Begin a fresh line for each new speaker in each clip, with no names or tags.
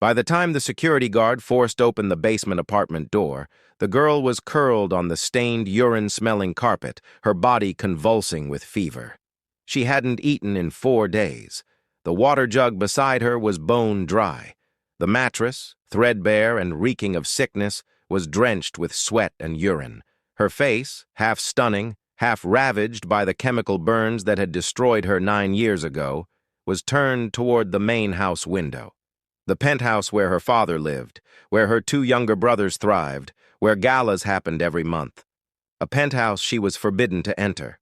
By the time the security guard forced open the basement apartment door, the girl was curled on the stained, urine-smelling carpet, her body convulsing with fever. She hadn't eaten in 4 days. The water jug beside her was bone dry. The mattress, threadbare and reeking of sickness, was drenched with sweat and urine. Her face, half stunning, half ravaged by the chemical burns that had destroyed her 9 years ago, was turned toward the main house window. The penthouse where her father lived, where her 2 younger brothers thrived, where galas happened every month. A penthouse she was forbidden to enter.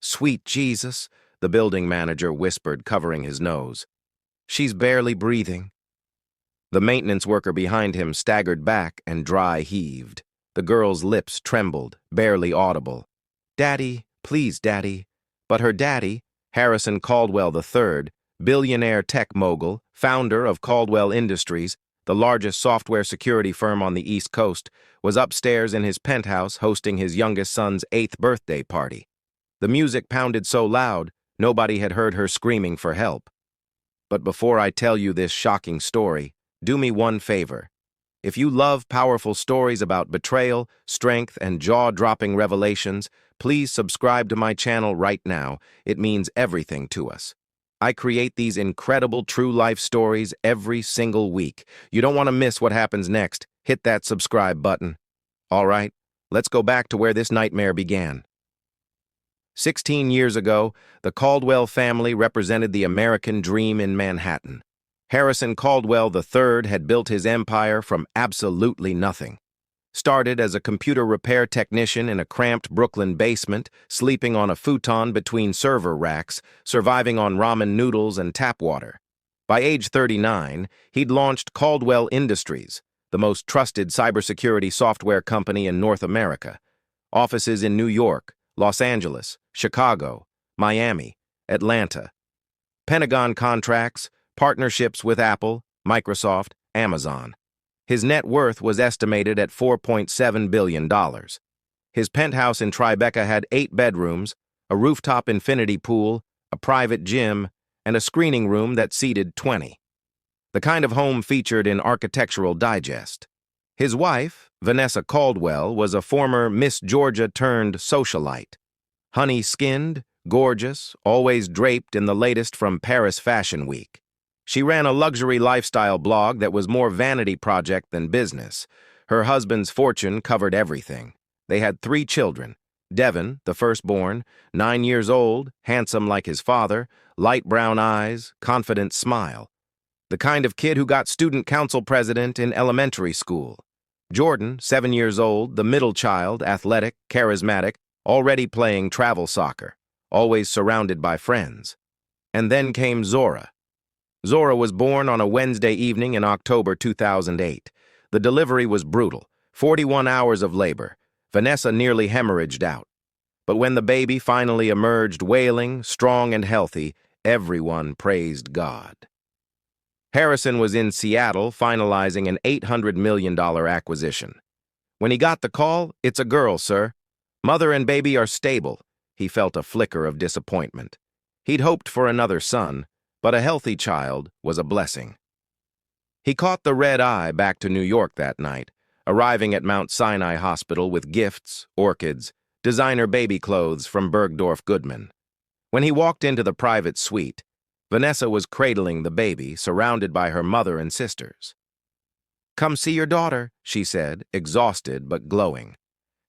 "Sweet Jesus," the building manager whispered, covering his nose. "She's barely breathing." The maintenance worker behind him staggered back and dry heaved. The girl's lips trembled, barely audible. "Daddy, please, Daddy." But her daddy, Harrison Caldwell III, billionaire tech mogul, founder of Caldwell Industries, the largest software security firm on the East Coast, was upstairs in his penthouse hosting his youngest son's 8th birthday party. The music pounded so loud, nobody had heard her screaming for help. But before I tell you this shocking story, do me one favor. If you love powerful stories about betrayal, strength, and jaw-dropping revelations, please subscribe to my channel right now. It means everything to us. I create these incredible true-life stories every single week. You don't want to miss what happens next. Hit that subscribe button. All right, let's go back to where this nightmare began. 16 years ago, the Caldwell family represented the American dream in Manhattan. Harrison Caldwell III had built his empire from absolutely nothing. Started as a computer repair technician in a cramped Brooklyn basement, sleeping on a futon between server racks, surviving on ramen noodles and tap water. By age 39, he'd launched Caldwell Industries, the most trusted cybersecurity software company in North America. Offices in New York, Los Angeles, Chicago, Miami, Atlanta. Pentagon contracts, partnerships with Apple, Microsoft, Amazon. His net worth was estimated at $4.7 billion. His penthouse in Tribeca had 8 bedrooms, a rooftop infinity pool, a private gym, and a screening room that seated 20. The kind of home featured in Architectural Digest. His wife, Vanessa Caldwell, was a former Miss Georgia-turned-socialite. Honey-skinned, gorgeous, always draped in the latest from Paris Fashion Week. She ran a luxury lifestyle blog that was more vanity project than business. Her husband's fortune covered everything. They had 3 children. Devin, the firstborn, 9 years old, handsome like his father, light brown eyes, confident smile. The kind of kid who got student council president in elementary school. Jordan, 7 years old, the middle child, athletic, charismatic, already playing travel soccer, always surrounded by friends. And then came Zora. Zora was born on a Wednesday evening in October 2008. The delivery was brutal, 41 hours of labor. Vanessa nearly hemorrhaged out. But when the baby finally emerged wailing, strong and healthy, everyone praised God. Harrison was in Seattle finalizing an $800 million acquisition. When he got the call, "It's a girl, sir. Mother and baby are stable." He felt a flicker of disappointment. He'd hoped for another son, but a healthy child was a blessing. He caught the red eye back to New York that night, arriving at Mount Sinai Hospital with gifts, orchids, designer baby clothes from Bergdorf Goodman. When he walked into the private suite, Vanessa was cradling the baby, surrounded by her mother and sisters. "Come see your daughter," she said, exhausted but glowing.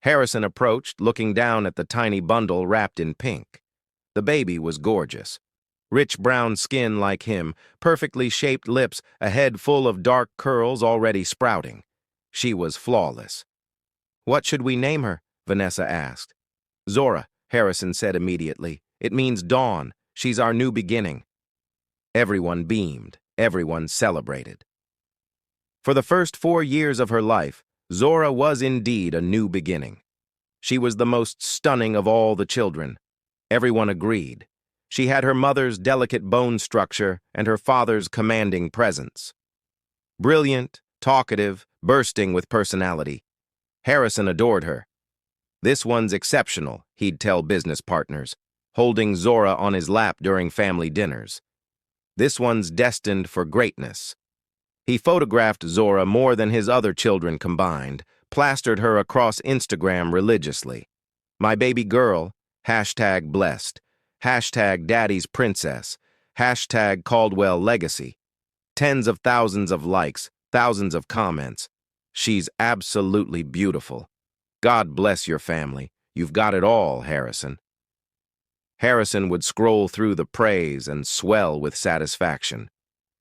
Harrison approached, looking down at the tiny bundle wrapped in pink. The baby was gorgeous. Rich brown skin like him, perfectly shaped lips, a head full of dark curls already sprouting. She was flawless. "What should we name her?" Vanessa asked. "Zora," Harrison said immediately. "It means dawn. She's our new beginning." Everyone beamed. Everyone celebrated. For the first 4 years of her life, Zora was indeed a new beginning. She was the most stunning of all the children. Everyone agreed. She had her mother's delicate bone structure and her father's commanding presence. Brilliant, talkative, bursting with personality. Harrison adored her. "This one's exceptional," he'd tell business partners, holding Zora on his lap during family dinners. "This one's destined for greatness." He photographed Zora more than his other children combined, plastered her across Instagram religiously. My baby girl, hashtag blessed, hashtag daddy's princess, hashtag Caldwell legacy. Tens of thousands of likes, thousands of comments. She's absolutely beautiful. God bless your family. You've got it all, Harrison. Harrison would scroll through the praise and swell with satisfaction.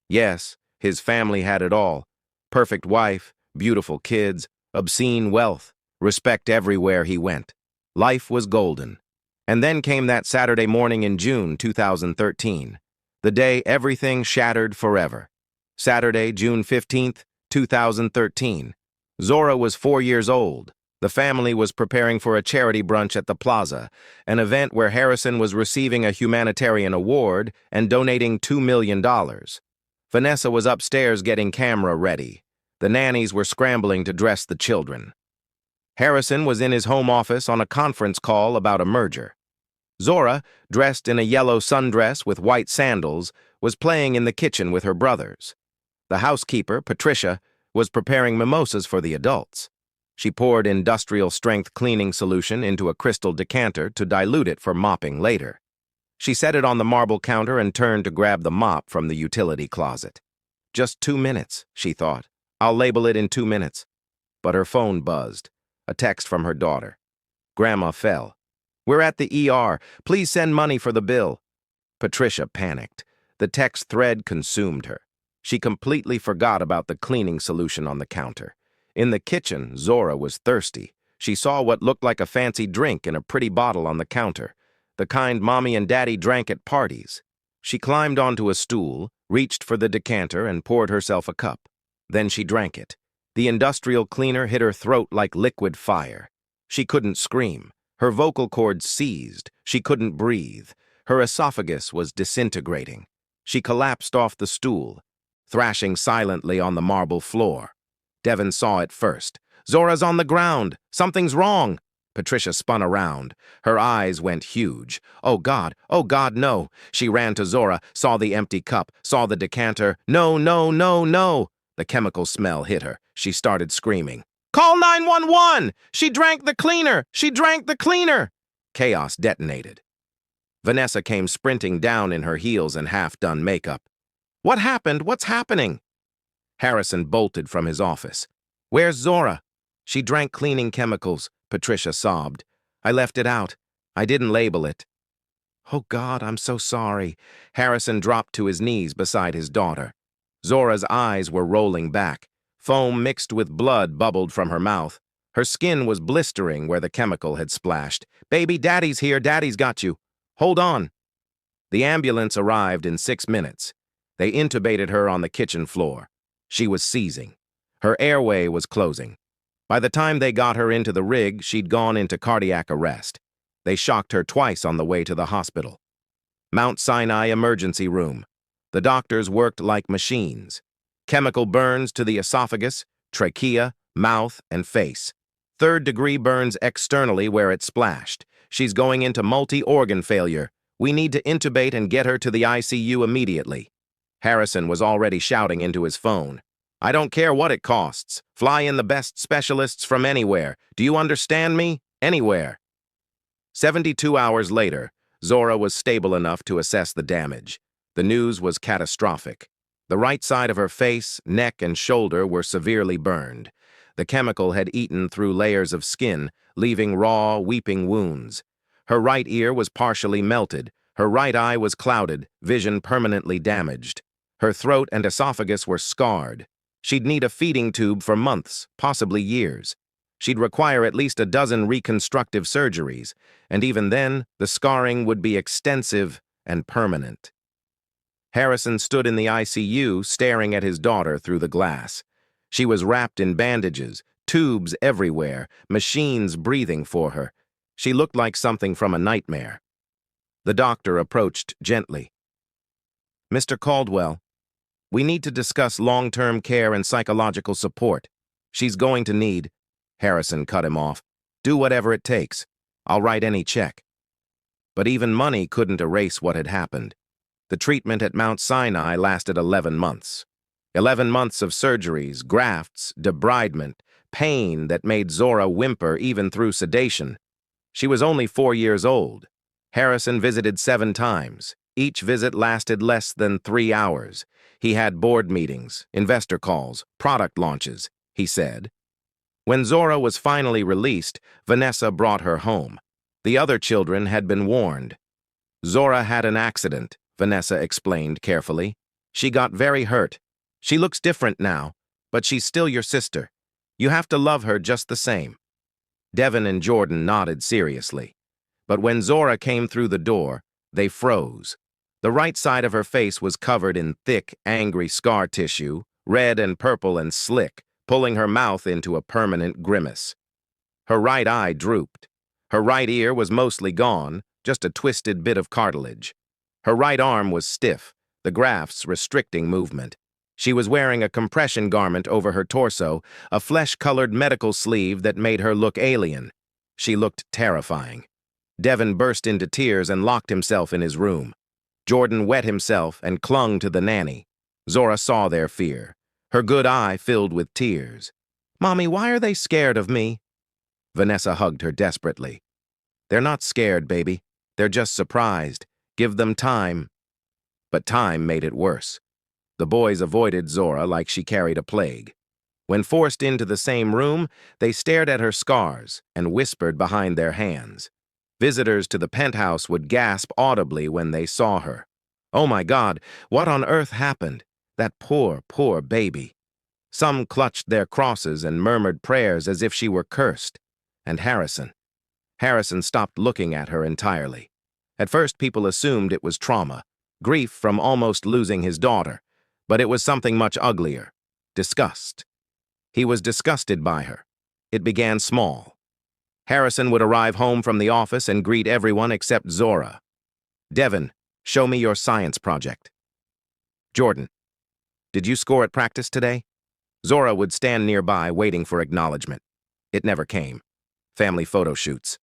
Yes, his family had it all. Perfect wife, beautiful kids, obscene wealth, respect everywhere he went. Life was golden. And then came that Saturday morning in June 2013, the day everything shattered forever. Saturday, June 15th, 2013. Zora was 4 years old. The family was preparing for a charity brunch at the plaza, an event where Harrison was receiving a humanitarian award and donating $2 million. Vanessa was upstairs getting camera ready. The nannies were scrambling to dress the children. Harrison was in his home office on a conference call about a merger. Zora, dressed in a yellow sundress with white sandals, was playing in the kitchen with her brothers. The housekeeper, Patricia, was preparing mimosas for the adults. She poured industrial-strength cleaning solution into a crystal decanter to dilute it for mopping later. She set it on the marble counter and turned to grab the mop from the utility closet. Just 2 minutes, she thought. I'll label it in 2 minutes. But her phone buzzed. A text from her daughter. Grandma fell. We're at the ER. Please send money for the bill. Patricia panicked. The text thread consumed her. She completely forgot about the cleaning solution on the counter. In the kitchen, Zora was thirsty. She saw what looked like a fancy drink in a pretty bottle on the counter, the kind Mommy and Daddy drank at parties. She climbed onto a stool, reached for the decanter, and poured herself a cup. Then she drank it. The industrial cleaner hit her throat like liquid fire. She couldn't scream. Her vocal cords seized. She couldn't breathe. Her esophagus was disintegrating. She collapsed off the stool, thrashing silently on the marble floor. Devin saw it first. Zora's on the ground. Something's wrong. Patricia spun around. Her eyes went huge. Oh, God, no. She ran to Zora, saw the empty cup, saw the decanter. No, no, no, no. The chemical smell hit her. She started screaming. Call 911! She drank the cleaner! She drank the cleaner! Chaos detonated. Vanessa came sprinting down in her heels and half-done makeup. What happened? What's happening? Harrison bolted from his office. Where's Zora? She drank cleaning chemicals, Patricia sobbed. I left it out. I didn't label it. Oh, God, I'm so sorry. Harrison dropped to his knees beside his daughter. Zora's eyes were rolling back. Foam mixed with blood bubbled from her mouth. Her skin was blistering where the chemical had splashed. Baby, Daddy's here. Daddy's got you. Hold on. The ambulance arrived in 6 minutes. They intubated her on the kitchen floor. She was seizing. Her airway was closing. By the time they got her into the rig, she'd gone into cardiac arrest. They shocked her twice on the way to the hospital. Mount Sinai emergency room. The doctors worked like machines. Chemical burns to the esophagus, trachea, mouth, and face. 3rd-degree burns externally where it splashed. She's going into multi-organ failure. We need to intubate and get her to the ICU immediately. Harrison was already shouting into his phone. I don't care what it costs. Fly in the best specialists from anywhere. Do you understand me? Anywhere. 72 hours later, Zora was stable enough to assess the damage. The news was catastrophic. The right side of her face, neck, and shoulder were severely burned. The chemical had eaten through layers of skin, leaving raw, weeping wounds. Her right ear was partially melted. Her right eye was clouded, vision permanently damaged. Her throat and esophagus were scarred. She'd need a feeding tube for months, possibly years. She'd require at least a dozen reconstructive surgeries, and even then, the scarring would be extensive and permanent. Harrison stood in the ICU, staring at his daughter through the glass. She was wrapped in bandages, tubes everywhere, machines breathing for her. She looked like something from a nightmare. The doctor approached gently. Mr. Caldwell, we need to discuss long-term care and psychological support. She's going to need... Harrison cut him off. Do whatever it takes. I'll write any check. But even money couldn't erase what had happened. The treatment at Mount Sinai lasted 11 months. 11 months of surgeries, grafts, debridement, pain that made Zora whimper even through sedation. She was only 4 years old. Harrison visited 7 times. Each visit lasted less than 3 hours. He had board meetings, investor calls, product launches, he said. When Zora was finally released, Vanessa brought her home. The other children had been warned. Zora had an accident, Vanessa explained carefully. She got very hurt. She looks different now, but she's still your sister. You have to love her just the same. Devin and Jordan nodded seriously. But when Zora came through the door, they froze. The right side of her face was covered in thick, angry scar tissue, red and purple and slick, pulling her mouth into a permanent grimace. Her right eye drooped. Her right ear was mostly gone, just a twisted bit of cartilage. Her right arm was stiff, the grafts restricting movement. She was wearing a compression garment over her torso, a flesh-colored medical sleeve that made her look alien. She looked terrifying. Devin burst into tears and locked himself in his room. Jordan wet himself and clung to the nanny. Zora saw their fear. Her good eye filled with tears. "Mommy, why are they scared of me?" Vanessa hugged her desperately. "They're not scared, baby. They're just surprised. Give them time." But time made it worse. The boys avoided Zora like she carried a plague. When forced into the same room, they stared at her scars and whispered behind their hands. Visitors to the penthouse would gasp audibly when they saw her. "Oh my God, what on earth happened? That poor, poor baby." Some clutched their crosses and murmured prayers as if she were cursed. And Harrison stopped looking at her entirely. At first, people assumed it was trauma, grief from almost losing his daughter. But it was something much uglier. Disgust. He was disgusted by her. It began small. Harrison would arrive home from the office and greet everyone except Zora. "Devin, show me your science project." "Jordan, did you score at practice today?" Zora would stand nearby waiting for acknowledgement. It never came. Family photo shoots.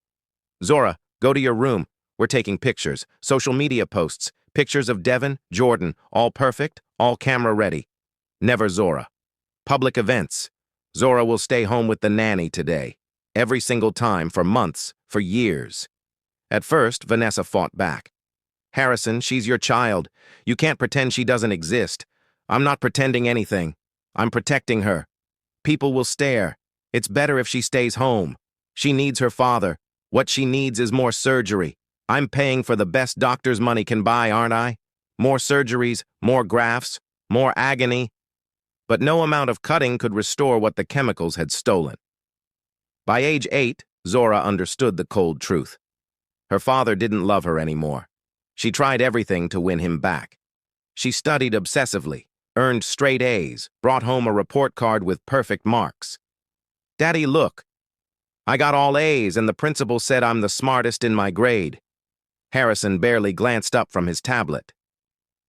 "Zora, go to your room. We're taking pictures, social media posts, pictures of Devin, Jordan, all perfect, all camera ready." Never Zora. Public events. Zora will stay home with the nanny today. Every single time, for months, for years. At first, Vanessa fought back. "Harrison, she's your child. You can't pretend she doesn't exist. I'm not pretending anything. I'm protecting her. People will stare. It's better if she stays home. She needs her father. What she needs is more surgery. I'm paying for the best doctor's money can buy, aren't I? More surgeries, more grafts, more agony." But no amount of cutting could restore what the chemicals had stolen. By age 8, Zora understood the cold truth. Her father didn't love her anymore. She tried everything to win him back. She studied obsessively, earned straight A's, brought home a report card with perfect marks. "Daddy, look. I got all A's and the principal said I'm the smartest in my grade." Harrison barely glanced up from his tablet.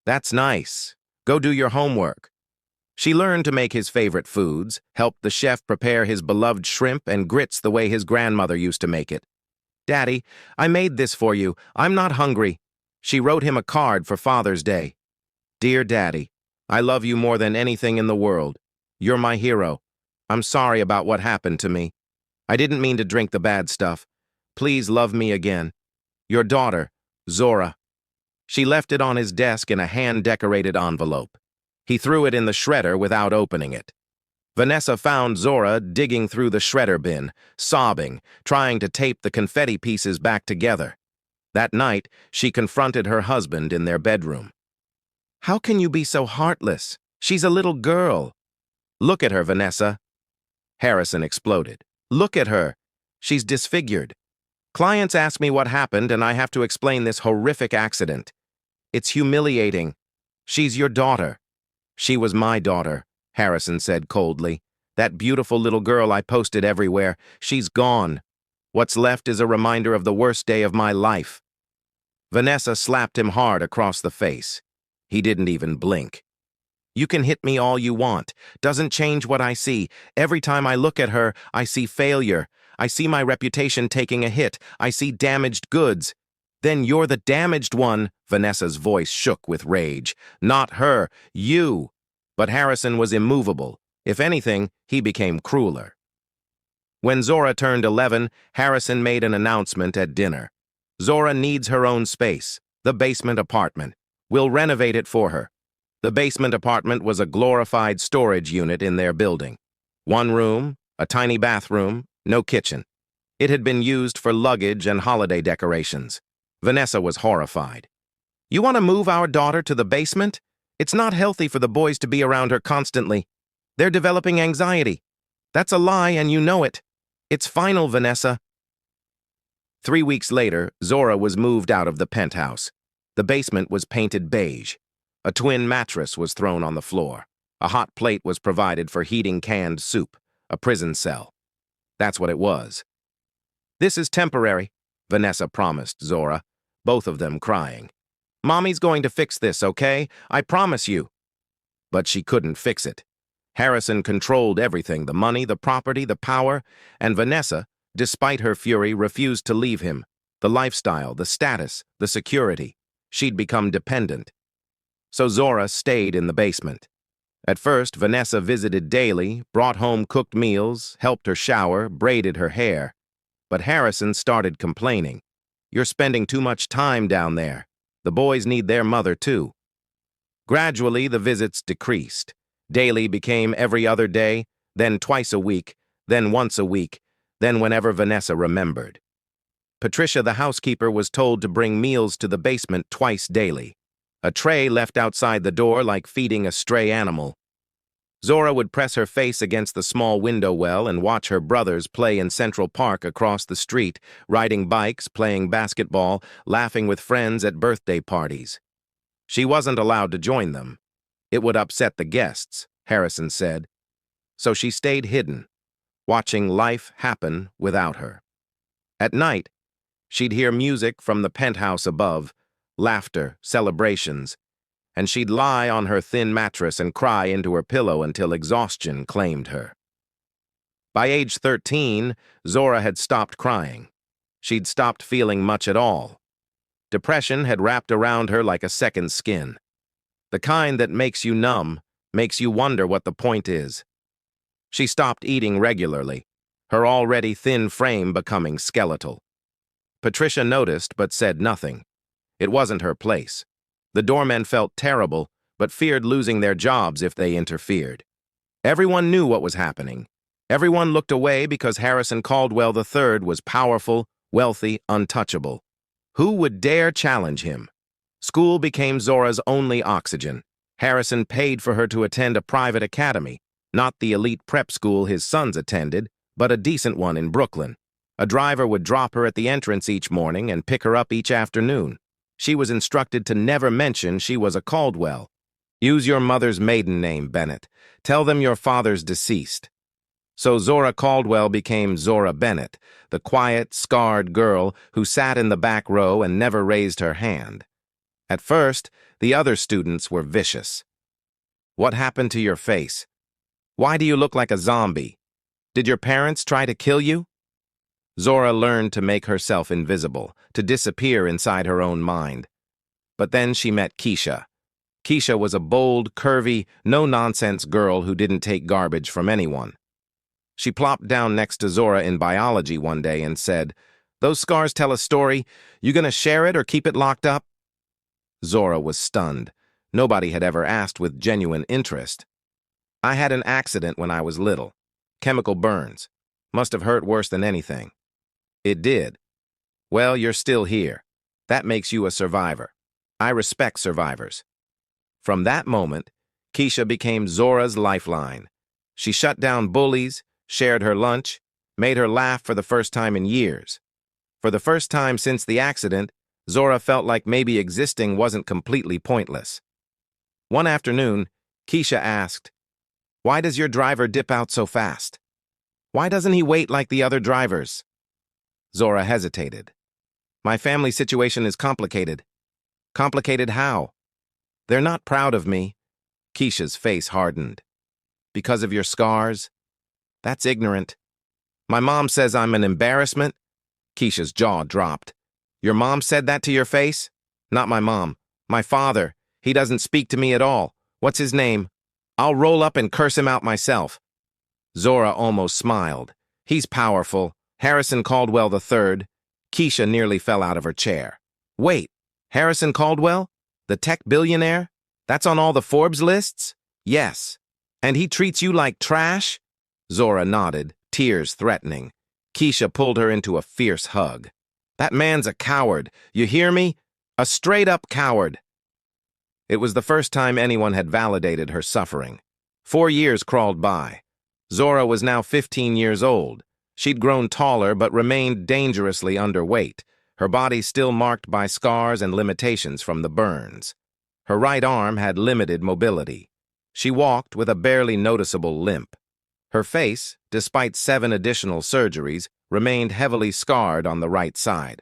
"That's nice. Go do your homework." She learned to make his favorite foods, helped the chef prepare his beloved shrimp and grits the way his grandmother used to make it. "Daddy, I made this for you. I'm not hungry." She wrote him a card for Father's Day. "Dear Daddy, I love you more than anything in the world. You're my hero. I'm sorry about what happened to me. I didn't mean to drink the bad stuff. Please love me again. Your daughter, Zora." She left it on his desk in a hand-decorated envelope. He threw it in the shredder without opening it. Vanessa found Zora digging through the shredder bin, sobbing, trying to tape the confetti pieces back together. That night, she confronted her husband in their bedroom. "How can you be so heartless? She's a little girl." "Look at her, Vanessa." Harrison exploded. "Look at her. She's disfigured. Clients ask me what happened and I have to explain this horrific accident. It's humiliating. She's your daughter." "She was my daughter," Harrison said coldly. "That beautiful little girl I posted everywhere, she's gone. What's left is a reminder of the worst day of my life." Vanessa slapped him hard across the face. He didn't even blink. "You can hit me all you want. Doesn't change what I see. Every time I look at her, I see failure. I see my reputation taking a hit. I see damaged goods." "Then you're the damaged one," Vanessa's voice shook with rage. "Not her, you." But Harrison was immovable. If anything, he became crueler. When Zora turned 11, Harrison made an announcement at dinner. Zora needs her own space, the basement apartment. We'll renovate it for her. The basement apartment was a glorified storage unit in their building. One room, a tiny bathroom, no kitchen. It had been used for luggage and holiday decorations. Vanessa was horrified. "You want to move our daughter to the basement? It's not healthy for the boys to be around her constantly. They're developing anxiety. That's a lie, and you know it. It's final, Vanessa." 3 weeks later, Zora was moved out of the penthouse. The basement was painted beige. A twin mattress was thrown on the floor. A hot plate was provided for heating canned soup, a prison cell. That's what it was. "This is temporary," Vanessa promised Zora, both of them crying. "Mommy's going to fix this, okay? I promise you." But she couldn't fix it. Harrison controlled everything, the money, the property, the power, and Vanessa, despite her fury, refused to leave him. The lifestyle, the status, the security. She'd become dependent. So Zora stayed in the basement. At first, Vanessa visited daily, brought home cooked meals, helped her shower, braided her hair. But Harrison started complaining. "You're spending too much time down there. The boys need their mother, too." Gradually, the visits decreased. Daily became every other day, then twice a week, then once a week, then whenever Vanessa remembered. Patricia, the housekeeper, was told to bring meals to the basement twice daily. A tray left outside the door like feeding a stray animal. Zora would press her face against the small window well and watch her brothers play in Central Park across the street, riding bikes, playing basketball, laughing with friends at birthday parties. She wasn't allowed to join them. It would upset the guests, Harrison said. So she stayed hidden, watching life happen without her. At night, she'd hear music from the penthouse above, laughter, celebrations, and she'd lie on her thin mattress and cry into her pillow until exhaustion claimed her. By age 13, Zora had stopped crying. She'd stopped feeling much at all. Depression had wrapped around her like a second skin. The kind that makes you numb, makes you wonder what the point is. She stopped eating regularly, her already thin frame becoming skeletal. Patricia noticed but said nothing. It wasn't her place. The doormen felt terrible, but feared losing their jobs if they interfered. Everyone knew what was happening. Everyone looked away because Harrison Caldwell III was powerful, wealthy, untouchable. Who would dare challenge him? School became Zora's only oxygen. Harrison paid for her to attend a private academy, not the elite prep school his sons attended, but a decent one in Brooklyn. A driver would drop her at the entrance each morning and pick her up each afternoon. She was instructed to never mention she was a Caldwell. "Use your mother's maiden name, Bennett. Tell them your father's deceased." So Zora Caldwell became Zora Bennett, the quiet, scarred girl who sat in the back row and never raised her hand. At first, the other students were vicious. "What happened to your face? Why do you look like a zombie? Did your parents try to kill you?" Zora learned to make herself invisible, to disappear inside her own mind. But then she met Keisha. Keisha was a bold, curvy, no-nonsense girl who didn't take garbage from anyone. She plopped down next to Zora in biology one day and said, "Those scars tell a story. You gonna share it or keep it locked up?" Zora was stunned. Nobody had ever asked with genuine interest. "I had an accident when I was little. Chemical burns. Must have hurt worse than anything." "It did." "Well, you're still here. That makes you a survivor. I respect survivors." From that moment, Keisha became Zora's lifeline. She shut down bullies, shared her lunch, made her laugh for the first time in years. For the first time since the accident, Zora felt like maybe existing wasn't completely pointless. One afternoon, Keisha asked, "Why does your driver dip out so fast? Why doesn't he wait like the other drivers?" Zora hesitated. "My family situation is complicated." "Complicated how?" "They're not proud of me." Keisha's face hardened. "Because of your scars?" "That's ignorant." "My mom says I'm an embarrassment." Keisha's jaw dropped. "Your mom said that to your face?" "Not my mom. My father. He doesn't speak to me at all. What's his name?" I'll roll up and curse him out myself. Zora almost smiled. He's powerful. Harrison Caldwell III. Keisha nearly fell out of her chair. Wait, Harrison Caldwell? The tech billionaire? That's on all the Forbes lists? Yes. And he treats you like trash? Zora nodded, tears threatening. Keisha pulled her into a fierce hug. That man's a coward, you hear me? A straight-up coward. It was the first time anyone had validated her suffering. 4 years crawled by. Zora was now 15 years old. She'd grown taller but remained dangerously underweight, her body still marked by scars and limitations from the burns. Her right arm had limited mobility. She walked with a barely noticeable limp. Her face, despite 7 additional surgeries, remained heavily scarred on the right side.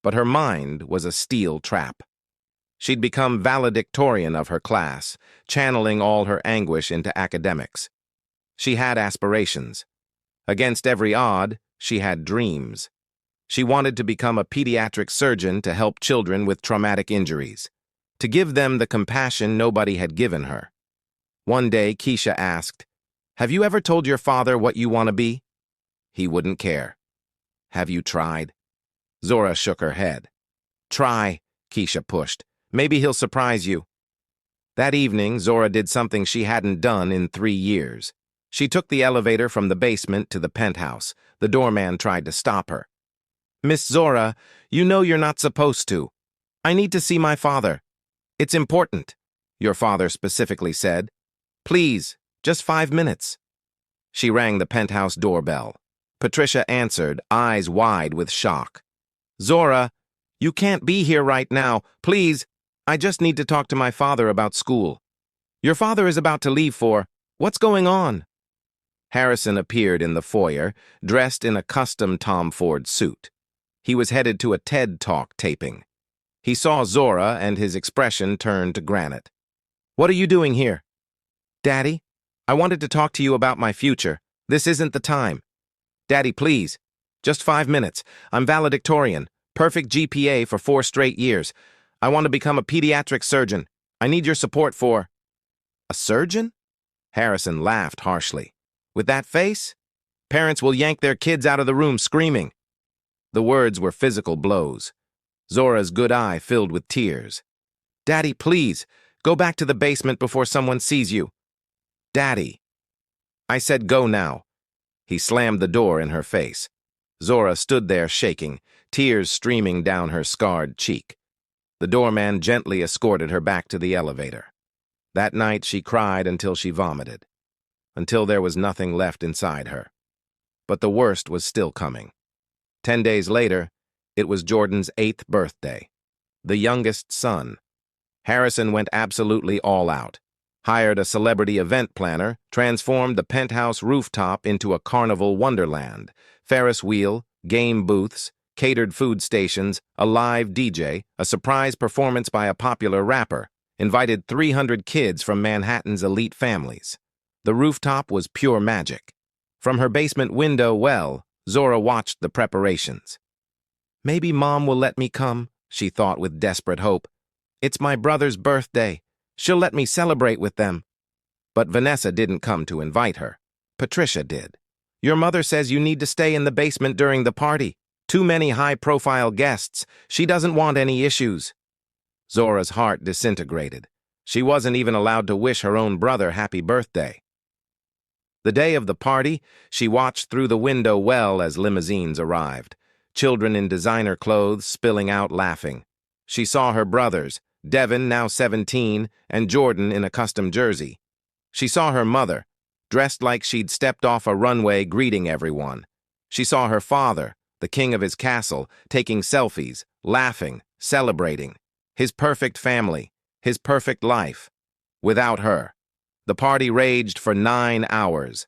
But her mind was a steel trap. She'd become valedictorian of her class, channeling all her anguish into academics. She had aspirations. Against every odd, she had dreams. She wanted to become a pediatric surgeon to help children with traumatic injuries, to give them the compassion nobody had given her. One day, Keisha asked, "Have you ever told your father what you want to be?" He wouldn't care. "Have you tried?" Zora shook her head. "Try," Keisha pushed. "Maybe he'll surprise you." That evening, Zora did something she hadn't done in 3 years. She took the elevator from the basement to the penthouse. The doorman tried to stop her. "Miss Zora, you know you're not supposed to. I need to see my father. It's important," your father specifically said. "Please, just 5 minutes." She rang the penthouse doorbell. Patricia answered, eyes wide with shock. "Zora, you can't be here right now. Please, I just need to talk to my father about school. Your father is about to leave for... What's going on?" Harrison appeared in the foyer, dressed in a custom Tom Ford suit. He was headed to a TED Talk taping. He saw Zora and his expression turned to granite. "What are you doing here?" "Daddy, I wanted to talk to you about my future. This isn't the time." "Daddy, please. Just 5 minutes. I'm valedictorian. Perfect GPA for 4 straight years. I want to become a pediatric surgeon. I need your support for..." "A surgeon?" Harrison laughed harshly. "With that face? Parents will yank their kids out of the room screaming." The words were physical blows. Zora's good eye filled with tears. "Daddy, please, go back to the basement before someone sees you." "Daddy." "I said go now." He slammed the door in her face. Zora stood there shaking, tears streaming down her scarred cheek. The doorman gently escorted her back to the elevator. That night she cried until she vomited, until there was nothing left inside her. But the worst was still coming. 10 days later, it was Jordan's 8th birthday, the youngest son. Harrison went absolutely all out, hired a celebrity event planner, transformed the penthouse rooftop into a carnival wonderland, Ferris wheel, game booths, catered food stations, a live DJ, a surprise performance by a popular rapper, invited 300 kids from Manhattan's elite families. The rooftop was pure magic. From her basement window well, Zora watched the preparations. "Maybe Mom will let me come," she thought with desperate hope. "It's my brother's birthday. She'll let me celebrate with them." But Vanessa didn't come to invite her. Patricia did. "Your mother says you need to stay in the basement during the party. Too many high-profile guests. She doesn't want any issues." Zora's heart disintegrated. She wasn't even allowed to wish her own brother happy birthday. The day of the party, she watched through the window well as limousines arrived, children in designer clothes spilling out laughing. She saw her brothers, Devin, now 17, and Jordan in a custom jersey. She saw her mother, dressed like she'd stepped off a runway greeting everyone. She saw her father, the king of his castle, taking selfies, laughing, celebrating. His perfect family, his perfect life. Without her. The party raged for 9 hours.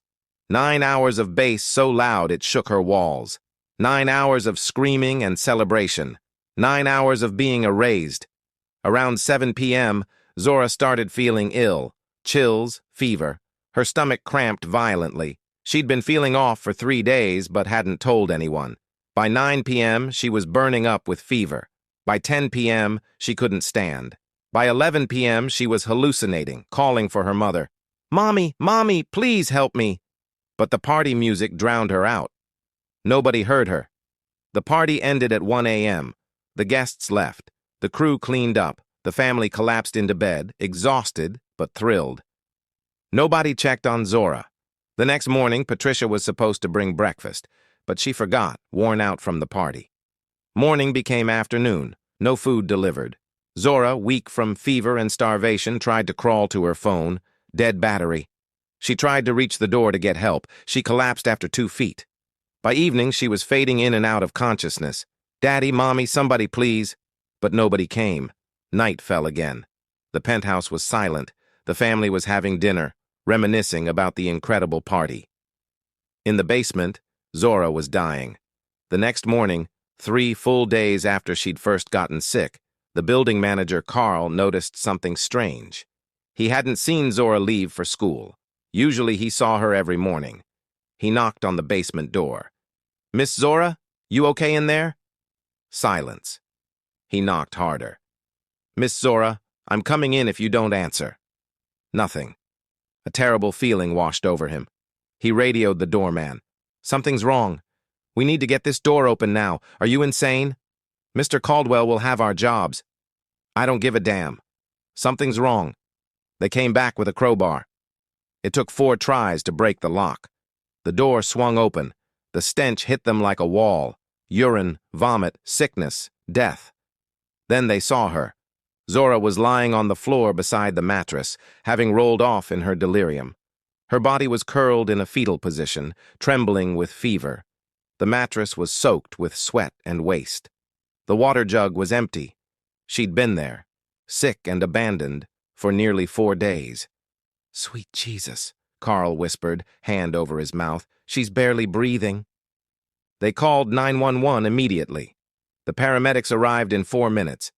9 hours of bass so loud it shook her walls. 9 hours of screaming and celebration. 9 hours of being erased. Around 7 p.m., Zora started feeling ill. Chills, fever. Her stomach cramped violently. She'd been feeling off for 3 days but hadn't told anyone. By 9 p.m., she was burning up with fever. By 10 p.m., she couldn't stand. By 11 p.m., she was hallucinating, calling for her mother. "Mommy, Mommy, please help me." But the party music drowned her out. Nobody heard her. The party ended at 1 a.m. The guests left. The crew cleaned up. The family collapsed into bed, exhausted but thrilled. Nobody checked on Zora. The next morning, Patricia was supposed to bring breakfast, but she forgot, worn out from the party. Morning became afternoon. No food delivered. Zora, weak from fever and starvation, tried to crawl to her phone. Dead battery. She tried to reach the door to get help. She collapsed after 2 feet. By evening, she was fading in and out of consciousness. "Daddy, Mommy, somebody please." But nobody came. Night fell again. The penthouse was silent. The family was having dinner, reminiscing about the incredible party. In the basement, Zora was dying. The next morning, 3 full days after she'd first gotten sick, the building manager, Carl, noticed something strange. He hadn't seen Zora leave for school. Usually he saw her every morning. He knocked on the basement door. "Miss Zora, you okay in there?" Silence. He knocked harder. "Miss Zora, I'm coming in if you don't answer." Nothing. A terrible feeling washed over him. He radioed the doorman. "Something's wrong. We need to get this door open now. Are you insane? Mr. Caldwell will have our jobs." "I don't give a damn. Something's wrong." They came back with a crowbar. It took 4 tries to break the lock. The door swung open. The stench hit them like a wall. Urine, vomit, sickness, death. Then they saw her. Zora was lying on the floor beside the mattress, having rolled off in her delirium. Her body was curled in a fetal position, trembling with fever. The mattress was soaked with sweat and waste. The water jug was empty. She'd been there, sick and abandoned, for nearly 4 days. "Sweet Jesus," Carl whispered, hand over his mouth. "She's barely breathing." They called 911 immediately. The paramedics arrived in 4 minutes.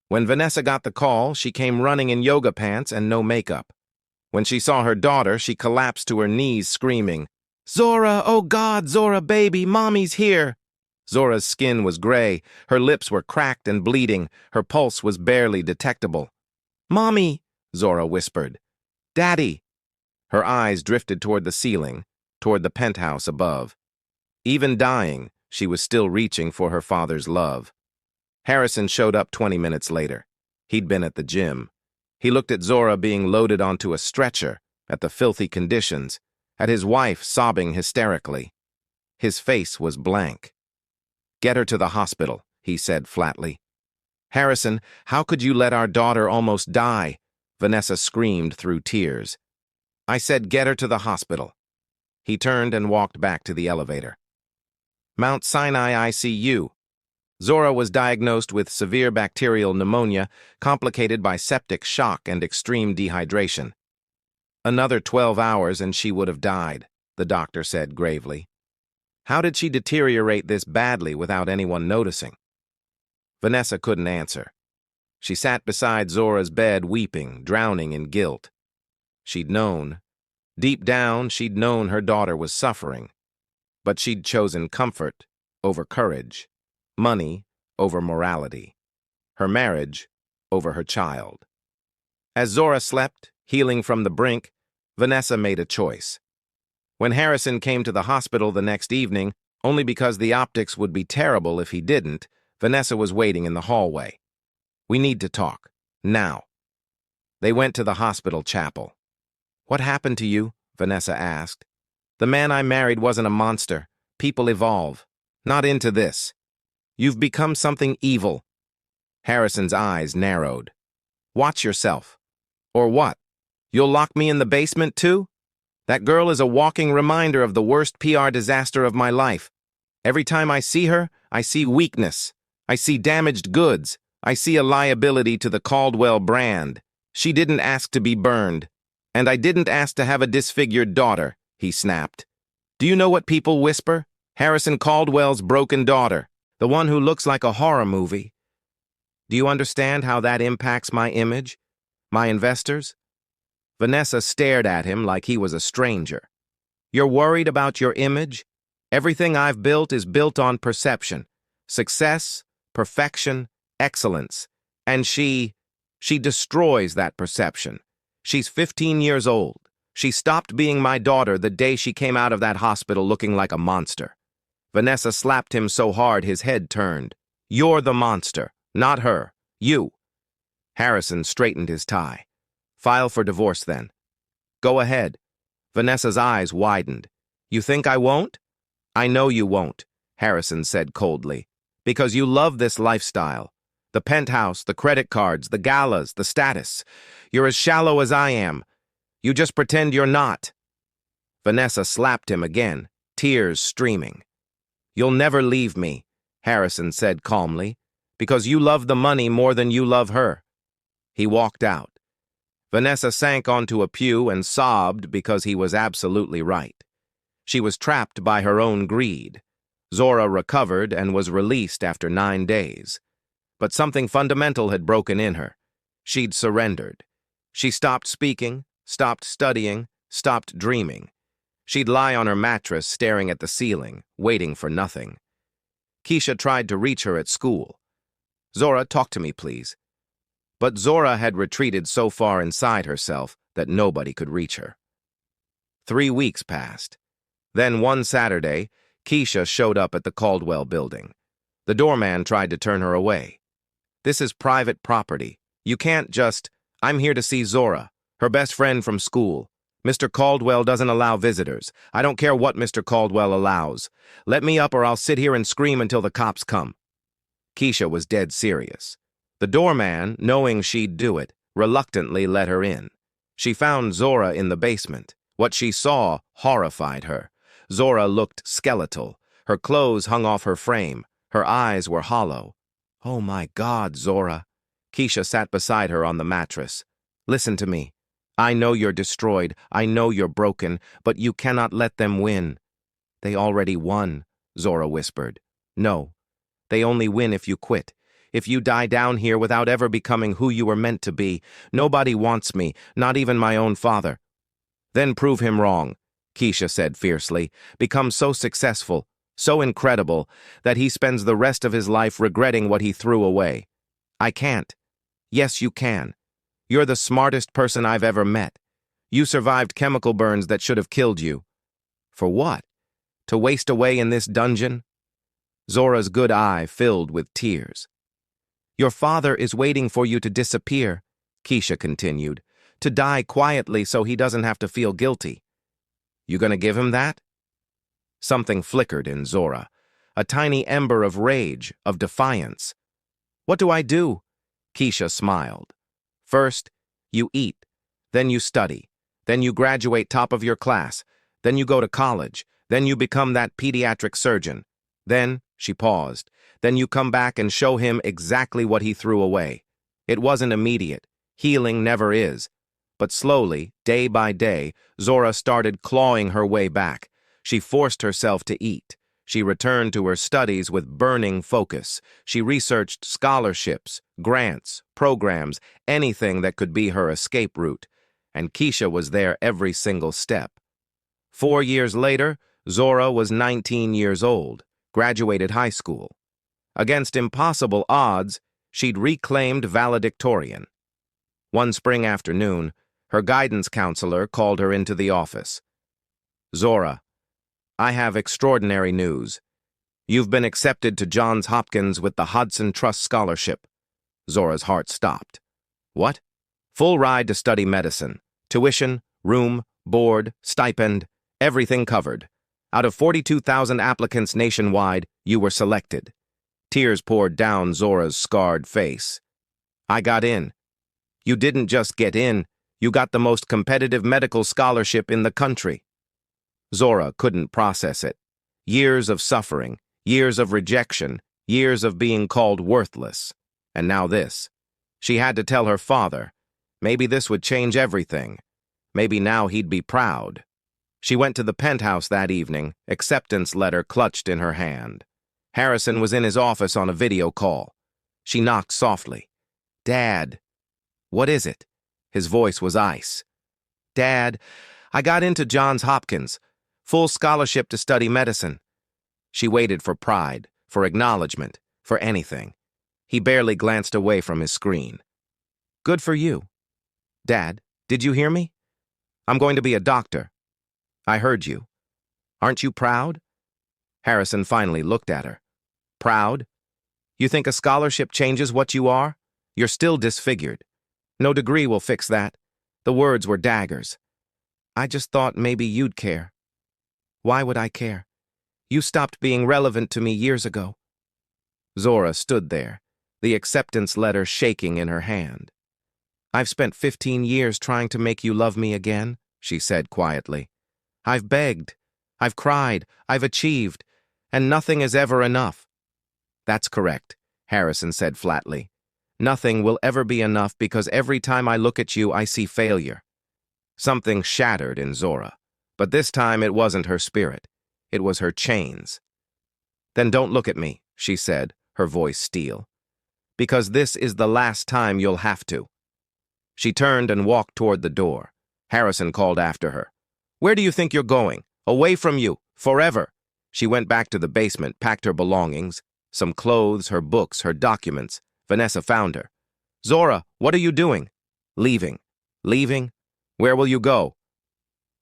When Vanessa got the call, she came running in yoga pants and no makeup. When she saw her daughter, she collapsed to her knees, screaming, "Zora, oh God, Zora, baby, Mommy's here." Zora's skin was gray, her lips were cracked and bleeding, her pulse was barely detectable. "Mommy," Zora whispered. "Daddy." Her eyes drifted toward the ceiling, toward the penthouse above. Even dying, she was still reaching for her father's love. Harrison showed up 20 minutes later. He'd been at the gym. He looked at Zora being loaded onto a stretcher, at the filthy conditions, at his wife sobbing hysterically. His face was blank. "Get her to the hospital," he said flatly. "Harrison, how could you let our daughter almost die?" Vanessa screamed through tears. "I said get her to the hospital." He turned and walked back to the elevator. Mount Sinai ICU. Zora was diagnosed with severe bacterial pneumonia, complicated by septic shock and extreme dehydration. "Another 12 hours and she would have died," the doctor said gravely. "How did she deteriorate this badly without anyone noticing?" Vanessa couldn't answer. She sat beside Zora's bed weeping, drowning in guilt. She'd known. Deep down, she'd known her daughter was suffering. But she'd chosen comfort over courage, money over morality, her marriage over her child. As Zora slept, healing from the brink, Vanessa made a choice. When Harrison came to the hospital the next evening, only because the optics would be terrible if he didn't, Vanessa was waiting in the hallway. "We need to talk. Now." They went to the hospital chapel. "What happened to you?" Vanessa asked. "The man I married wasn't a monster. People evolve. Not into this. You've become something evil." Harrison's eyes narrowed. "Watch yourself." "Or what? You'll lock me in the basement too? That girl is a walking reminder of the worst PR disaster of my life. Every time I see her, I see weakness. I see damaged goods. I see a liability to the Caldwell brand. She didn't ask to be burned. And I didn't ask to have a disfigured daughter," he snapped. "Do you know what people whisper? Harrison Caldwell's broken daughter, the one who looks like a horror movie. Do you understand how that impacts my image? My investors?" Vanessa stared at him like he was a stranger. "You're worried about your image? Everything I've built is built on perception. Success, perfection, excellence. And she destroys that perception. She's 15 years old. She stopped being my daughter the day she came out of that hospital looking like a monster. Vanessa slapped him so hard his head turned. You're the monster, not her. You. Harrison straightened his tie. File for divorce then. Go ahead. Vanessa's eyes widened. You think I won't? I know you won't, Harrison said coldly. Because you love this lifestyle. The penthouse, the credit cards, the galas, the status. You're as shallow as I am. You just pretend you're not. Vanessa slapped him again, tears streaming. You'll never leave me, Harrison said calmly, because you love the money more than you love her. He walked out. Vanessa sank onto a pew and sobbed because he was absolutely right. She was trapped by her own greed. Zora recovered and was released after 9 days. But something fundamental had broken in her. She'd surrendered. She stopped speaking, stopped studying, stopped dreaming. She'd lie on her mattress staring at the ceiling, waiting for nothing. Keisha tried to reach her at school. Zora, talk to me, please. But Zora had retreated so far inside herself that nobody could reach her. 3 weeks passed. Then one Saturday, Keisha showed up at the Caldwell building. The doorman tried to turn her away. This is private property. You can't just... I'm here to see Zora, her best friend from school. Mr. Caldwell doesn't allow visitors. I don't care what Mr. Caldwell allows. Let me up or I'll sit here and scream until the cops come. Keisha was dead serious. The doorman, knowing she'd do it, reluctantly let her in. She found Zora in the basement. What she saw horrified her. Zora looked skeletal. Her clothes hung off her frame. Her eyes were hollow. Oh my God, Zora. Keisha sat beside her on the mattress. Listen to me. I know you're destroyed. I know you're broken, but you cannot let them win. They already won, Zora whispered. No, they only win if you quit. If you die down here without ever becoming who you were meant to be. Nobody wants me, not even my own father. Then prove him wrong, Keisha said fiercely. Become so successful, so incredible, that he spends the rest of his life regretting what he threw away. I can't. Yes, you can. You're the smartest person I've ever met. You survived chemical burns that should have killed you. For what? To waste away in this dungeon? Zora's good eye filled with tears. Your father is waiting for you to disappear, Keisha continued, to die quietly so he doesn't have to feel guilty. You gonna give him that? Something flickered in Zora, a tiny ember of rage, of defiance. What do I do? Keisha smiled. First, you eat, then you study, then you graduate top of your class, then you go to college, then you become that pediatric surgeon. Then, she paused, then you come back and show him exactly what he threw away. It wasn't immediate. Healing never is. But slowly, day by day, Zora started clawing her way back. She forced herself to eat. She returned to her studies with burning focus. She researched scholarships, grants, programs, anything that could be her escape route. And Keisha was there every single step. 4 years later, Zora was 19 years old, graduated high school. Against impossible odds, she'd reclaimed valedictorian. One spring afternoon, her guidance counselor called her into the office. Zora, I have extraordinary news. You've been accepted to Johns Hopkins with the Hodson Trust Scholarship. Zora's heart stopped. What? Full ride to study medicine. Tuition, room, board, stipend, everything covered. Out of 42,000 applicants nationwide, you were selected. Tears poured down Zora's scarred face. I got in. You didn't just get in, you got the most competitive medical scholarship in the country. Zora couldn't process it. Years of suffering, years of rejection, years of being called worthless. And now this. She had to tell her father. Maybe this would change everything. Maybe now he'd be proud. She went to the penthouse that evening, acceptance letter clutched in her hand. Harrison was in his office on a video call. She knocked softly. Dad. What is it? His voice was ice. Dad, I got into Johns Hopkins. Full scholarship to study medicine. She waited for pride, for acknowledgement, for anything. He barely glanced away from his screen. Good for you. Dad, did you hear me? I'm going to be a doctor. I heard you. Aren't you proud? Harrison finally looked at her. Proud? You think a scholarship changes what you are? You're still disfigured. No degree will fix that. The words were daggers. I just thought maybe you'd care. Why would I care? You stopped being relevant to me years ago. Zora stood there, the acceptance letter shaking in her hand. I've spent 15 years trying to make you love me again, she said quietly. I've begged, I've cried, I've achieved, and nothing is ever enough. That's correct, Harrison said flatly. Nothing will ever be enough because every time I look at you, I see failure. Something shattered in Zora, but this time it wasn't her spirit. It was her chains. Then don't look at me, she said, her voice steel. Because this is the last time you'll have to. She turned and walked toward the door. Harrison called after her. Where do you think you're going? Away from you, forever. She went back to the basement, packed her belongings, some clothes, her books, her documents. Vanessa found her. Zora, what are you doing? Leaving. Leaving? Where will you go?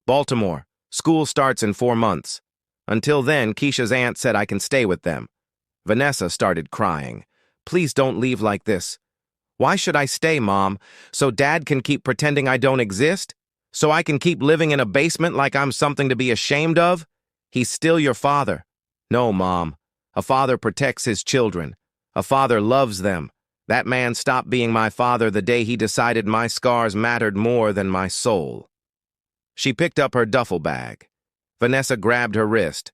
Baltimore. School starts in 4 months. Until then, Keisha's aunt said I can stay with them. Vanessa started crying. Please don't leave like this. Why should I stay, Mom? So Dad can keep pretending I don't exist? So I can keep living in a basement like I'm something to be ashamed of? He's still your father. No, Mom. A father protects his children. A father loves them. That man stopped being my father the day he decided my scars mattered more than my soul. She picked up her duffel bag. Vanessa grabbed her wrist.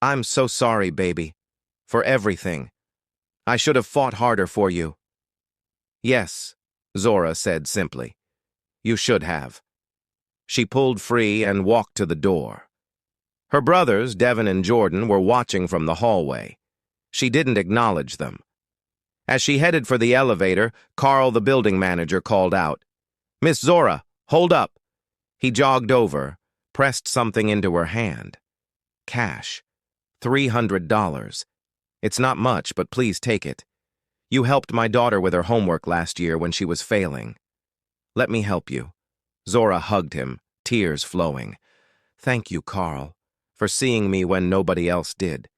I'm so sorry, baby. For everything. I should have fought harder for you. Yes, Zora said simply. You should have. She pulled free and walked to the door. Her brothers, Devin and Jordan, were watching from the hallway. She didn't acknowledge them. As she headed for the elevator, Carl, the building manager, called out, Miss Zora, hold up. He jogged over, pressed something into her hand. Cash. $300. It's not much, but please take it. You helped my daughter with her homework last year when she was failing. Let me help you. Zora hugged him, tears flowing. Thank you, Carl, for seeing me when nobody else did.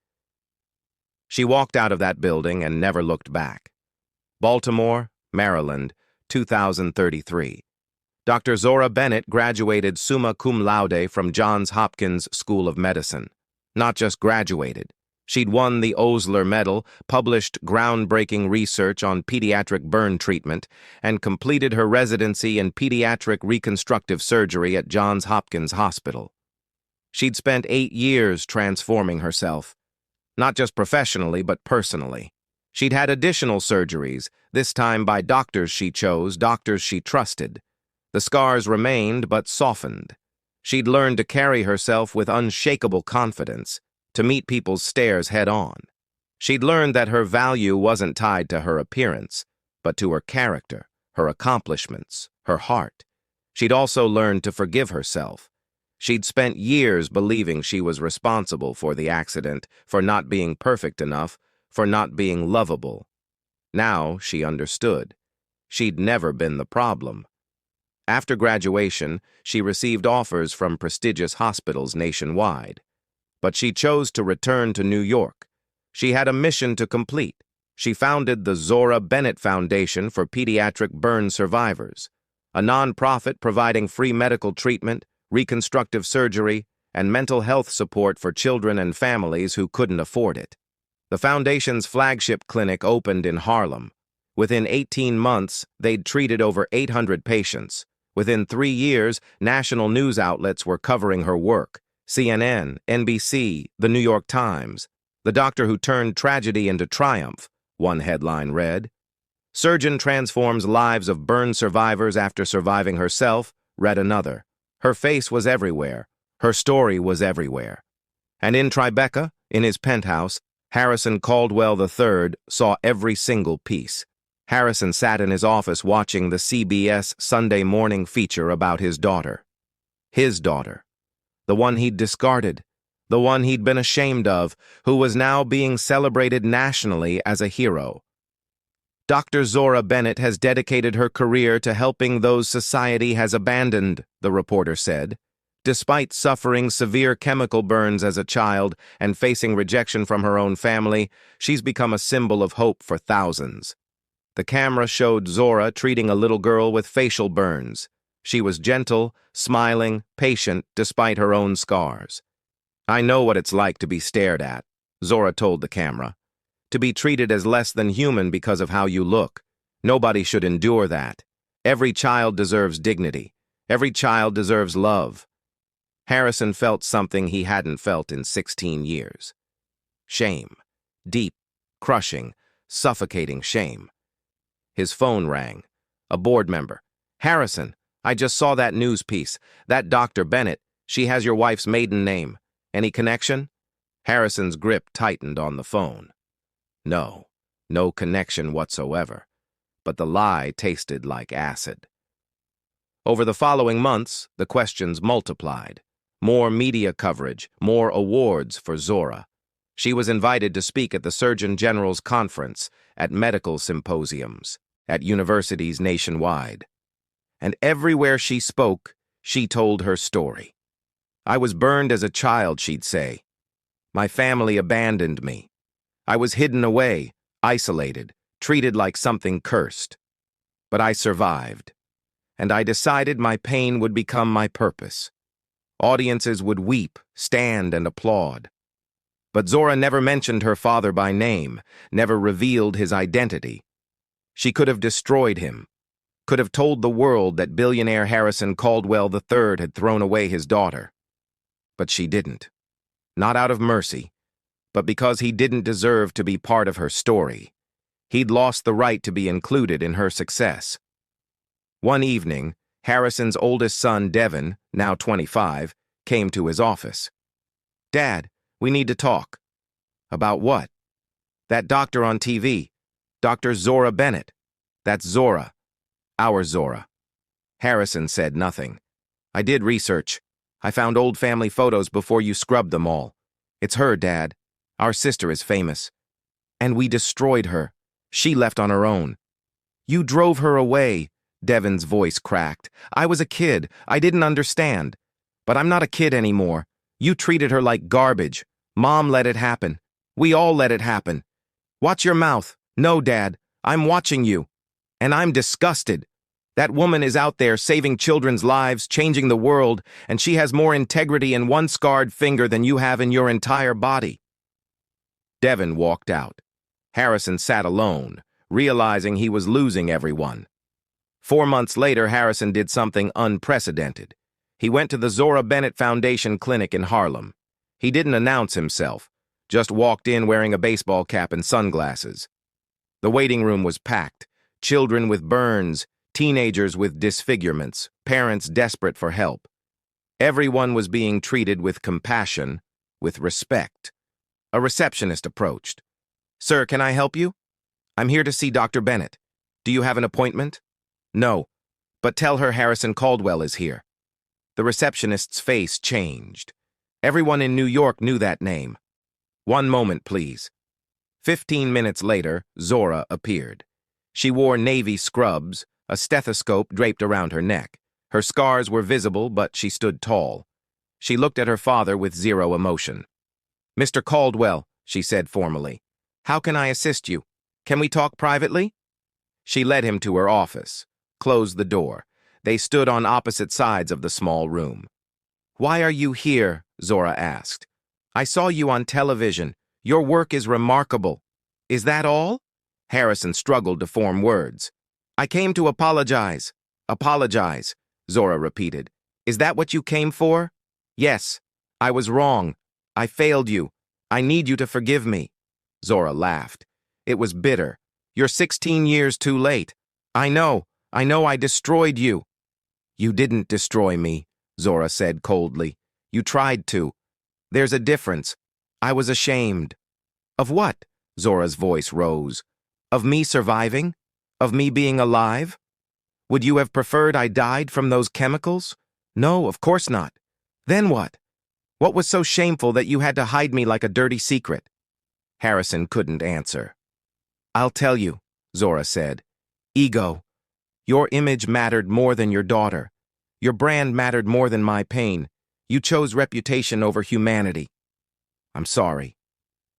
She walked out of that building and never looked back. Baltimore, Maryland, 2033. Dr. Zora Bennett graduated summa cum laude from Johns Hopkins School of Medicine. Not just graduated. She'd won the Osler Medal, published groundbreaking research on pediatric burn treatment, and completed her residency in pediatric reconstructive surgery at Johns Hopkins Hospital. She'd spent 8 years transforming herself. Not just professionally, but personally. She'd had additional surgeries, this time by doctors she chose, doctors she trusted. The scars remained, but softened. She'd learned to carry herself with unshakable confidence, to meet people's stares head-on. She'd learned that her value wasn't tied to her appearance, but to her character, her accomplishments, her heart. She'd also learned to forgive herself. She'd spent years believing she was responsible for the accident, for not being perfect enough, for not being lovable. Now she understood. She'd never been the problem. After graduation, she received offers from prestigious hospitals nationwide. But she chose to return to New York. She had a mission to complete. She founded the Zora Bennett Foundation for Pediatric Burn Survivors, a nonprofit providing free medical treatment, reconstructive surgery, and mental health support for children and families who couldn't afford it. The foundation's flagship clinic opened in Harlem. Within 18 months, they'd treated over 800 patients. Within 3 years, national news outlets were covering her work. CNN, NBC, The New York Times. The doctor who turned tragedy into triumph, one headline read. Surgeon transforms lives of burn survivors after surviving herself, read another. Her face was everywhere. Her story was everywhere. And in Tribeca, in his penthouse, Harrison Caldwell III saw every single piece. Harrison sat in his office watching the CBS Sunday morning feature about his daughter. His daughter. The one he'd discarded. The one he'd been ashamed of, who was now being celebrated nationally as a hero. Dr. Zora Bennett has dedicated her career to helping those society has abandoned, the reporter said. Despite suffering severe chemical burns as a child and facing rejection from her own family, she's become a symbol of hope for thousands. The camera showed Zora treating a little girl with facial burns. She was gentle, smiling, patient, despite her own scars. "I know what it's like to be stared at," Zora told the camera. "To be treated as less than human because of how you look. Nobody should endure that. Every child deserves dignity. Every child deserves love." Harrison felt something he hadn't felt in 16 years. Shame. Deep, crushing, suffocating shame. His phone rang. A board member. "Harrison, I just saw that news piece. That Dr. Bennett, she has your wife's maiden name. Any connection?" Harrison's grip tightened on the phone. No connection whatsoever. But the lie tasted like acid. Over the following months, the questions multiplied. More media coverage, more awards for Zora. She was invited to speak at the Surgeon General's conference, at medical symposiums, at universities nationwide. And everywhere she spoke, she told her story. "I was burned as a child," she'd say. "My family abandoned me. I was hidden away, isolated, treated like something cursed. But I survived. And I decided my pain would become my purpose. Audiences would weep, stand, and applaud." But Zora never mentioned her father by name, never revealed his identity. She could have destroyed him, could have told the world that billionaire Harrison Caldwell III had thrown away his daughter. But she didn't. Not out of mercy, but because he didn't deserve to be part of her story. He'd lost the right to be included in her success. One evening, Harrison's oldest son, Devin, now 25, came to his office. "Dad, we need to talk." "About what?" "That doctor on TV. Dr. Zora Bennett. That's Zora. Our Zora." Harrison said nothing. "I did research. I found old family photos before you scrubbed them all. It's her, Dad. Our sister is famous. And we destroyed her. She left on her own." "You drove her away," Devin's voice cracked. "I was a kid. I didn't understand. But I'm not a kid anymore. You treated her like garbage. Mom let it happen. We all let it happen. Watch your mouth. No, Dad, I'm watching you. And I'm disgusted. That woman is out there saving children's lives, changing the world, and she has more integrity in one scarred finger than you have in your entire body." Devin walked out. Harrison sat alone, realizing he was losing everyone. 4 months later, Harrison did something unprecedented. He went to the Zora Bennett Foundation clinic in Harlem. He didn't announce himself, just walked in wearing a baseball cap and sunglasses. The waiting room was packed. Children with burns, teenagers with disfigurements, parents desperate for help. Everyone was being treated with compassion, with respect. A receptionist approached. "Sir, can I help you? I'm here to see Dr. Bennett. Do you have an appointment?" "No, but tell her Harrison Caldwell is here." The receptionist's face changed. Everyone in New York knew that name. "One moment, please." 15 minutes later, Zora appeared. She wore navy scrubs, a stethoscope draped around her neck. Her scars were visible, but she stood tall. She looked at her father with zero emotion. "Mr. Caldwell," she said formally, "how can I assist you? Can we talk privately?" She led him to her office, closed the door. They stood on opposite sides of the small room. "Why are you here?" Zora asked. "I saw you on television. Your work is remarkable. Is that all?" Harrison struggled to form words. "I came to apologize." "Apologize," Zora repeated. "Is that what you came for?" "Yes. I was wrong. I failed you. I need you to forgive me." Zora laughed. It was bitter. "You're 16 years too late. I know I destroyed you." "You didn't destroy me," Zora said coldly. "You tried to. There's a difference. I was ashamed." "Of what?" Zora's voice rose. "Of me surviving? Of me being alive? Would you have preferred I died from those chemicals? No, of course not. Then what? What was so shameful that you had to hide me like a dirty secret?" Harrison couldn't answer. "I'll tell you," Zora said. Ego. Your image mattered more than your daughter. Your brand mattered more than my pain. You chose reputation over humanity. I'm sorry.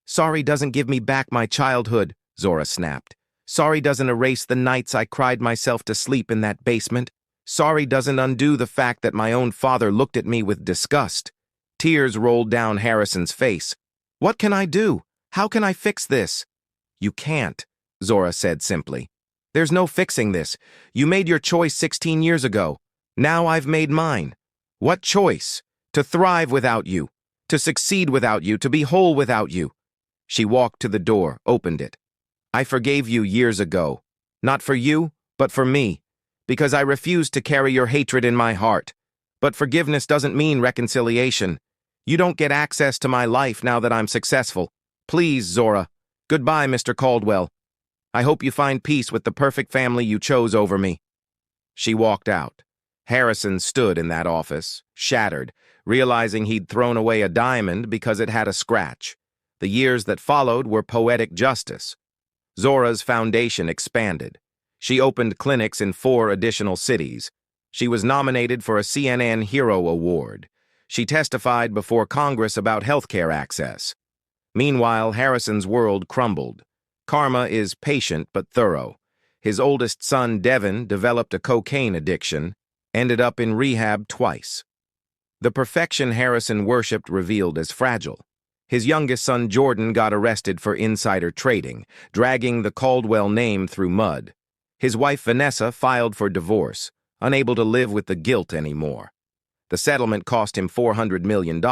Sorry doesn't give me back my childhood, Zora snapped. Sorry doesn't erase the nights I cried myself to sleep in that basement. Sorry doesn't undo the fact that my own father looked at me with disgust. Tears rolled down Harrison's face. What can I do? How can I fix this? You can't, Zora said simply. There's no fixing this. You made your choice 16 years ago. Now I've made mine. What choice? To thrive without you. To succeed without you. To be whole without you. She walked to the door, opened it. I forgave you years ago. Not for you, but for me. Because I refused to carry your hatred in my heart. But forgiveness doesn't mean reconciliation. You don't get access to my life now that I'm successful. Please, Zora. Goodbye, Mr. Caldwell. I hope you find peace with the perfect family you chose over me. She walked out. Harrison stood in that office, shattered, realizing he'd thrown away a diamond because it had a scratch. The years that followed were poetic justice. Zora's foundation expanded. She opened clinics in 4 additional cities. She was nominated for a CNN Hero Award. She testified before Congress about healthcare access. Meanwhile, Harrison's world crumbled. Karma is patient but thorough. His oldest son, Devin, developed a cocaine addiction, ended up in rehab twice. The perfection Harrison worshipped revealed as fragile. His youngest son, Jordan, got arrested for insider trading, dragging the Caldwell name through mud. His wife, Vanessa, filed for divorce, unable to live with the guilt anymore. The settlement cost him $400 million,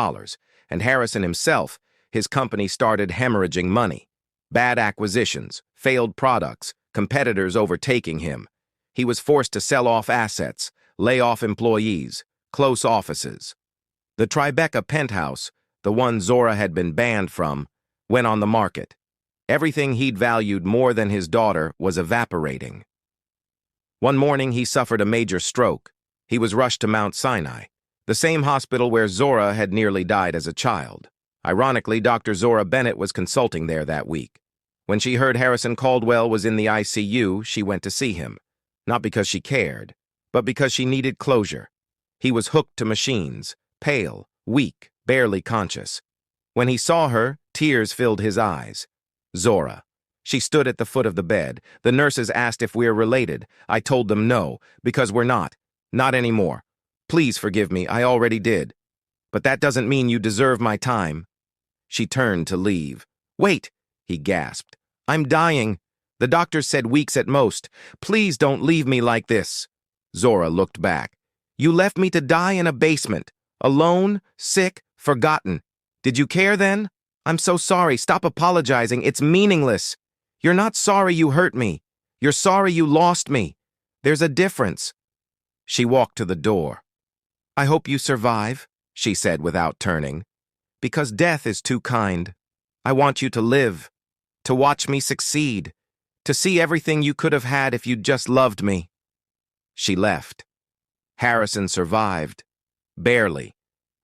and Harrison himself, his company started hemorrhaging money. Bad acquisitions, failed products, competitors overtaking him. He was forced to sell off assets, lay off employees, close offices. The Tribeca penthouse, the one Zora had been banned from, went on the market. Everything he'd valued more than his daughter was evaporating. One morning he suffered a major stroke. He was rushed to Mount Sinai, the same hospital where Zora had nearly died as a child. Ironically, Dr. Zora Bennett was consulting there that week. When she heard Harrison Caldwell was in the ICU, she went to see him. Not because she cared, but because she needed closure. He was hooked to machines, pale, weak, barely conscious. When he saw her, tears filled his eyes. Zora. She stood at the foot of the bed. The nurses asked if we're related. I told them no, because we're not. Not anymore. Please forgive me, I already did. But that doesn't mean you deserve my time. She turned to leave. Wait, he gasped. I'm dying. The doctors said weeks at most. Please don't leave me like this. Zora looked back. You left me to die in a basement. Alone, sick, forgotten. Did you care then? I'm so sorry. Stop apologizing. It's meaningless. You're not sorry you hurt me. You're sorry you lost me. There's a difference. She walked to the door. I hope you survive, she said without turning. Because death is too kind. I want you to live, to watch me succeed, to see everything you could have had if you'd just loved me. She left. Harrison survived. Barely.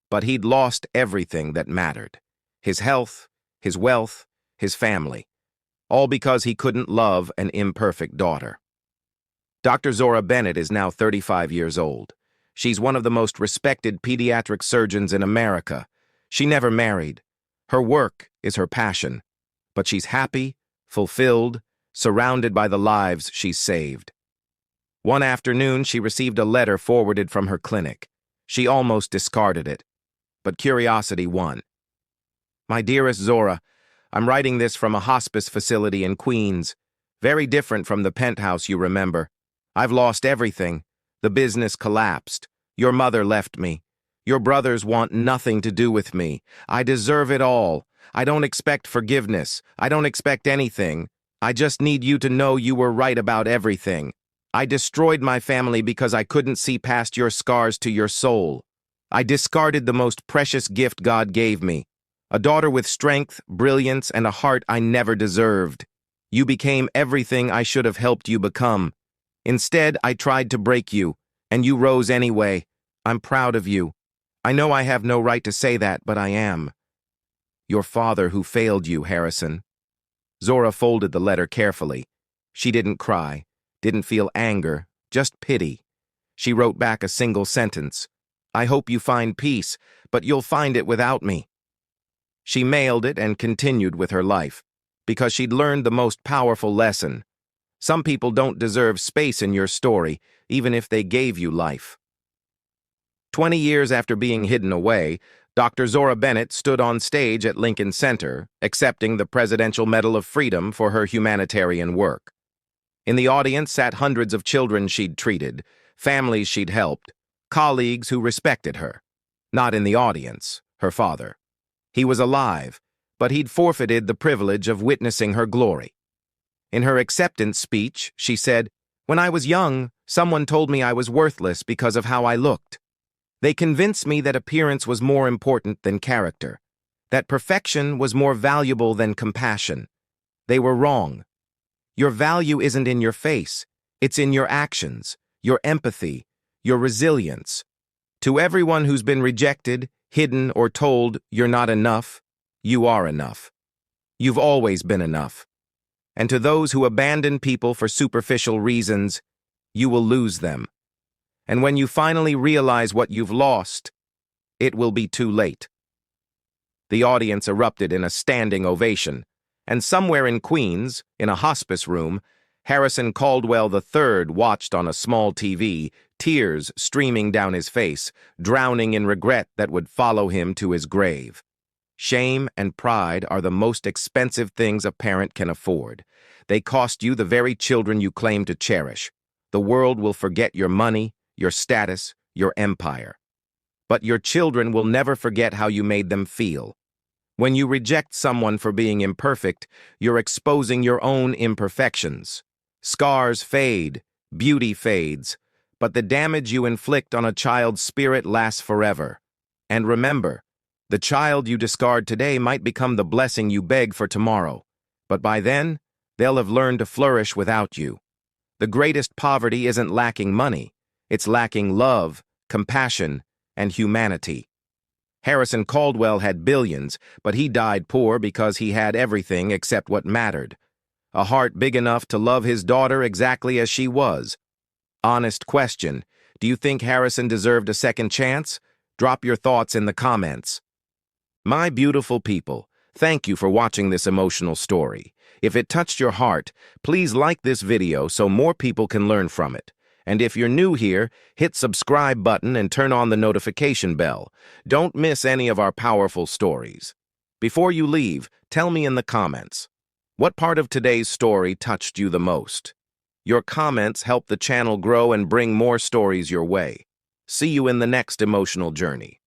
But he'd lost everything that mattered. His health, his wealth, his family. All because he couldn't love an imperfect daughter. Dr. Zora Bennett is now 35 years old. She's one of the most respected pediatric surgeons in America. She never married. Her work is her passion. But she's happy, fulfilled, surrounded by the lives she's saved. One afternoon, she received a letter forwarded from her clinic. She almost discarded it. But curiosity won. My dearest Zora, I'm writing this from a hospice facility in Queens. Very different from the penthouse you remember. I've lost everything. The business collapsed. Your mother left me. Your brothers want nothing to do with me. I deserve it all. I don't expect forgiveness. I don't expect anything. I just need you to know you were right about everything. I destroyed my family because I couldn't see past your scars to your soul. I discarded the most precious gift God gave me. A daughter with strength, brilliance, and a heart I never deserved. You became everything I should have helped you become. Instead, I tried to break you, and you rose anyway. I'm proud of you. I know I have no right to say that, but I am. Your father who failed you, Harrison. Zora folded the letter carefully. She didn't cry, didn't feel anger, just pity. She wrote back a single sentence. "I hope you find peace, but you'll find it without me." She mailed it and continued with her life, because she'd learned the most powerful lesson. Some people don't deserve space in your story, even if they gave you life. 20 years after being hidden away, Dr. Zora Bennett stood on stage at Lincoln Center, accepting the Presidential Medal of Freedom for her humanitarian work. In the audience sat hundreds of children she'd treated, families she'd helped, colleagues who respected her. Not in the audience, her father. He was alive, but he'd forfeited the privilege of witnessing her glory. In her acceptance speech, she said, "When I was young, someone told me I was worthless because of how I looked. They convinced me that appearance was more important than character, that perfection was more valuable than compassion. They were wrong. Your value isn't in your face, it's in your actions, your empathy, your resilience. To everyone who's been rejected, hidden, or told you're not enough, you are enough. You've always been enough. And to those who abandon people for superficial reasons, you will lose them. And when you finally realize what you've lost, it will be too late." The audience erupted in a standing ovation, and somewhere in Queens, in a hospice room, Harrison Caldwell III watched on a small TV, tears streaming down his face, drowning in regret that would follow him to his grave. Shame and pride are the most expensive things a parent can afford. They cost you the very children you claim to cherish. The world will forget your money, your status, your empire. But your children will never forget how you made them feel. When you reject someone for being imperfect, you're exposing your own imperfections. Scars fade, beauty fades, but the damage you inflict on a child's spirit lasts forever. And remember, the child you discard today might become the blessing you beg for tomorrow, but by then, they'll have learned to flourish without you. The greatest poverty isn't lacking money. It's lacking love, compassion, and humanity. Harrison Caldwell had billions, but he died poor because he had everything except what mattered. A heart big enough to love his daughter exactly as she was. Honest question, do you think Harrison deserved a second chance? Drop your thoughts in the comments. My beautiful people, thank you for watching this emotional story. If it touched your heart, please like this video so more people can learn from it. And if you're new here, hit subscribe button and turn on the notification bell. Don't miss any of our powerful stories. Before you leave, tell me in the comments, what part of today's story touched you the most? Your comments help the channel grow and bring more stories your way. See you in the next emotional journey.